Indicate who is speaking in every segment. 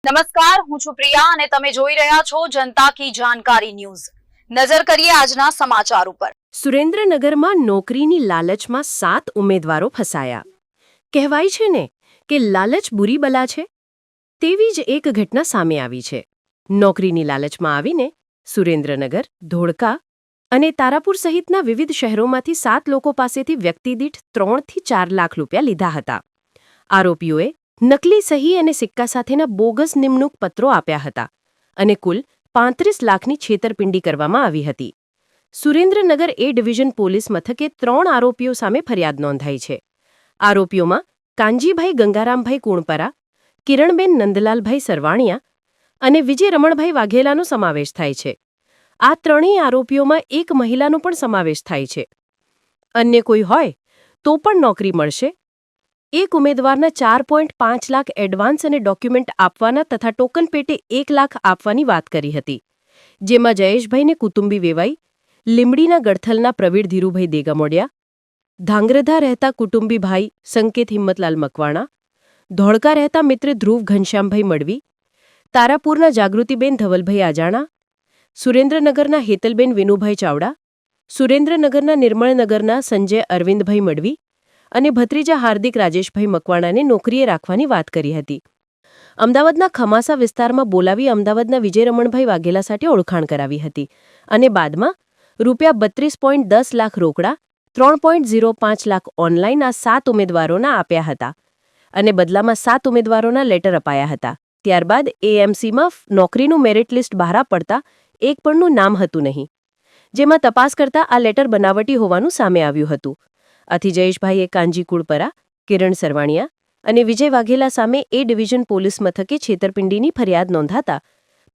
Speaker 1: નમસ્કાર, હું છું પ્રિયા અને તમે જોઈ રહ્યા છો જનતા કી જાણકારી ન્યૂઝ। નજર કરીએ આજના સમાચાર ઉપર।
Speaker 2: સુરેન્દ્રનગરમાં નોકરીની લાલચમાં 7 ઉમેદવારો ફસાયા। કહેવાય છે ને કે લાલચ બુરી બલા છે, તેવી જ એક ઘટના સામે આવી છે। નોકરીની લાલચમાં આવીને સુરેન્દ્રનગર, ધોળકા અને તારાપુર સહિતના વિવિધ શહેરોમાંથી 7 લોકો પાસેથી વ્યક્તિદીઠ 3 થી 4 લાખ રૂપિયા લીધા હતા। આરોપીઓએ નકલી સહી અને સિક્કા સાથેના બોગસ નિમણૂક પત્રો આપ્યા હતા અને કુલ 35 લાખની છેતરપિંડી કરવામાં આવી હતી। સુરેન્દ્રનગર એ ડિવિઝન પોલીસ મથકે 3 આરોપીઓ સામે ફરિયાદ નોંધાઈ છે। આરોપીઓમાં કાનજીભાઈ ગંગારામભાઈ કુણપરા, કિરણબેન નંદલાલભાઈ સરવાણિયા અને વિજય રમણભાઈ વાઘેલાનો સમાવેશ થાય છે। આ ત્રણેય આરોપીઓમાં એક મહિલાનો પણ સમાવેશ થાય છે। અન્ય કોઈ હોય તો પણ નોકરી મળશે। એક ઉમેદવારના 4.5 લાખ એડવાન્સ અને ડોક્યુમેન્ટ આપવાના તથા ટોકન પેટે 1 લાખ આપવાની વાત કરી હતી, જેમાં જયેશભાઈને કુટુંબી વેવાઈ, લીમડીના ગડથલના પ્રવીણ ધીરુભાઈ દેગામોડિયા, ધાંગ્રધા રહેતા કુટુંબી ભાઈ સંકેત હિંમતલાલ મકવાણા, ધોળકા રહેતા મિત્ર ધ્રુવ ઘનશ્યામભાઈ મડવી, તારાપુરના જાગૃતિબેન ધવલભાઈ આજાણા, સુરેન્દ્રનગરના હેતલબેન વિનુભાઈ ચાવડા, સુરેન્દ્રનગરના નિર્મળનગરના સંજય અરવિંદભાઈ મડવી અને ભત્રીજા હાર્દિક રાજેશભાઈ મકવાણાને નોકરીએ રાખવાની વાત કરી હતી। અમદાવાદના ખમાસા વિસ્તારમાં બોલાવી અમદાવાદના વિજય રમણભાઈ વાઘેલા સાથે ઓળખાણ કરાવી હતી અને બાદમાં ₹32.10 લાખ રોકડા, 3.05 લાખ ઓનલાઈન આ 7 ઉમેદવારોના આપ્યા હતા અને બદલામાં 7 ઉમેદવારોના લેટર અપાયા હતા। ત્યારબાદ એએમસીમાં નોકરીનું મેરિટ લિસ્ટ બહાર પડતા એક પણનું નામ હતું નહીં, જેમાં તપાસ કરતા આ લેટર બનાવટી હોવાનું સામે આવ્યું હતું। આથી જયેશભાઈએ કાનજી કુણપરા, કિરણ સરવાણિયા અને વિજય વાઘેલા સામે એ ડિવિઝન પોલીસ મથકે છેતરપિંડીની ફરિયાદ નોંધાતા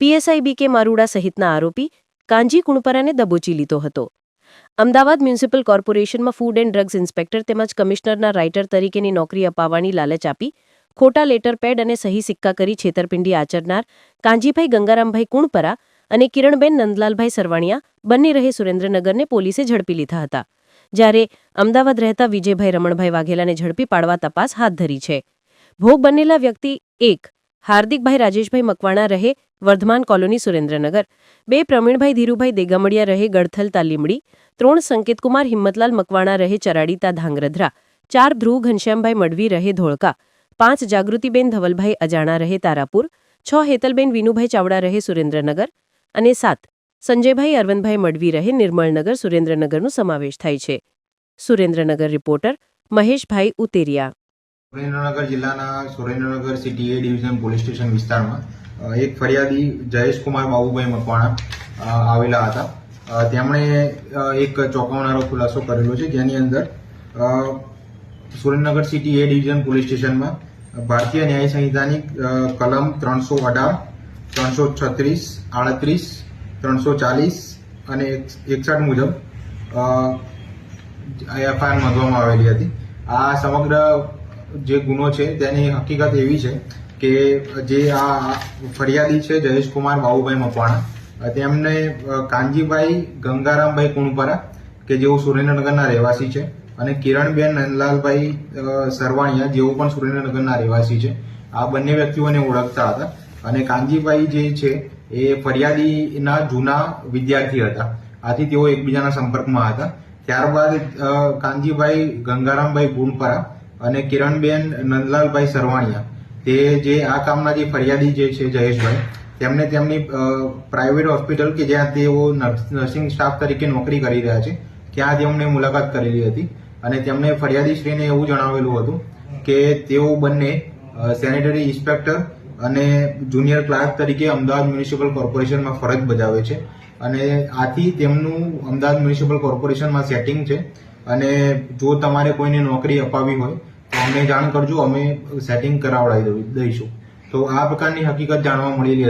Speaker 2: પીએસઆઈ બી કે મારુડા સહિતના આરોપી કાનજી કુણપરાને દબોચી લીધો હતો। અમદાવાદ મ્યુનિસિપલ કોર્પોરેશનમાં ફૂડ એન્ડ ડ્રગ્સ ઇન્સ્પેક્ટર તેમજ કમિશનરના રાઇટર તરીકેની નોકરી અપાવવાની લાલચ આપી ખોટા લેટર પેડ અને સહી સિક્કા કરી છેતરપિંડી આચરનાર કાનજીભાઈ ગંગારામભાઈ કુણપરા અને કિરણબેન નંદલાલભાઈ સરવાણિયા બંને રહે સુરેન્દ્રનગરને પોલીસે ઝડપી લીધા હતા, જ્યારે અમદાવાદ રહેતા વિજયભાઈ રમણભાઈ વાઘેલાને ઝડપી પાડવા તપાસ હાથ ધરી છે। ભોગ બનેલા વ્યક્તિ 1 હાર્દિકભાઈ રાજેશભાઈ મકવાણા રહે વર્ધમાન કોલોની સુરેન્દ્રનગર, 2 પ્રવીણભાઈ ધીરુભાઈ દેગામડિયા રહે ગડથલતા લીમડી, 3 સંકેતકુમાર હિંમતલાલ મકવાણા રહે ચરાડીતા ધાંગ્રધા, 4 ધ્રુવ ઘનશ્યામભાઈ મડવી રહે ધોળકા, 5 જાગૃતિબેન ધવલભાઈ અજાણા રહે તારાપુર, 6 હેતલબેન વિનુભાઈ ચાવડા રહે સુરેન્દ્રનગર અને 7 સંજયભાઈ અરવિંદભાઈ મડવી રહે નિર્મળનગર સુરેન્દ્રનગરનો સમાવેશ થાય છે। સુરેન્દ્રનગર રિપોર્ટર મહેશભાઈ ઉતેરિયા।
Speaker 3: સુરેન્દ્રનગર જિલ્લાના સુરેન્દ્રનગર સિટી એ ડિવિઝન પોલીસ સ્ટેશન વિસ્તારમાં એક ફરિયાદી જયેશકુમાર બાબુભાઈ મકવાણા આવેલા હતા। તેમણે એક ચોંકાવનારો ખુલાસો કરેલો છે, જેની અંદર સુરેન્દ્રનગર સિટી એ ડિવિઝન પોલીસ સ્ટેશનમાં ભારતીય ન્યાય સંહિતાની કલમ 318, 336, 38, 340 અને 61 મુજબ એફઆઈઆર નોંધવામાં આવેલી હતી। આ સમગ્ર જે ગુનો છે તેની હકીકત એવી છે કે જે આ ફરિયાદી છે જયેશકુમાર બાબુભાઈ મકવાણા, તેમને કાનજીભાઈ ગંગારામભાઈ કુણપરા કે જેઓ સુરેન્દ્રનગરના રહેવાસી છે અને કિરણબેન નંદલાલભાઈ સરવાણિયા જેઓ પણ સુરેન્દ્રનગરના રહેવાસી છે, આ બંને વ્યક્તિઓને ઓળખતા હતા અને કાનજીભાઈ જે છે એ ફરિયાદીના જૂના વિદ્યાર્થી હતા, આથી તેઓ એકબીજાના સંપર્કમાં હતા। ત્યારબાદ કાનજીભાઈ ગંગારામભાઈ કુણપરા અને કિરણબેન નંદલાલભાઈ સરવાણિયા તે જે આ કામના જે ફરિયાદી જે છે જયેશભાઈ, તેમને તેમની પ્રાઇવેટ હોસ્પિટલ કે જ્યાં તેઓ નર્સિંગ સ્ટાફ તરીકે નોકરી કરી રહ્યા છે ત્યાં તેમણે મુલાકાત કરેલી હતી અને તેમણે ફરિયાદીશ્રીને એવું જણાવેલું હતું કે તેઓ બંને સેનેટરી ઇન્સ્પેક્ટર અને જુનિયર ક્લાર્ક તરીકે અમદાવાદ મ્યુનિસિપલ કોર્પોરેશનમાં ફરજ બજાવે છે અને આથી તેમનું અમદાવાદ મ્યુનિસિપલ કોર્પોરેશનમાં સેટિંગ છે અને જો તમારે કોઈને નોકરી અપાવી હોય તો અમને જાણ કરજો, અમે સેટિંગ કરાવડાવી દઈશું। તો આ પ્રકારની હકીકત જાણવા મળેલી હતી।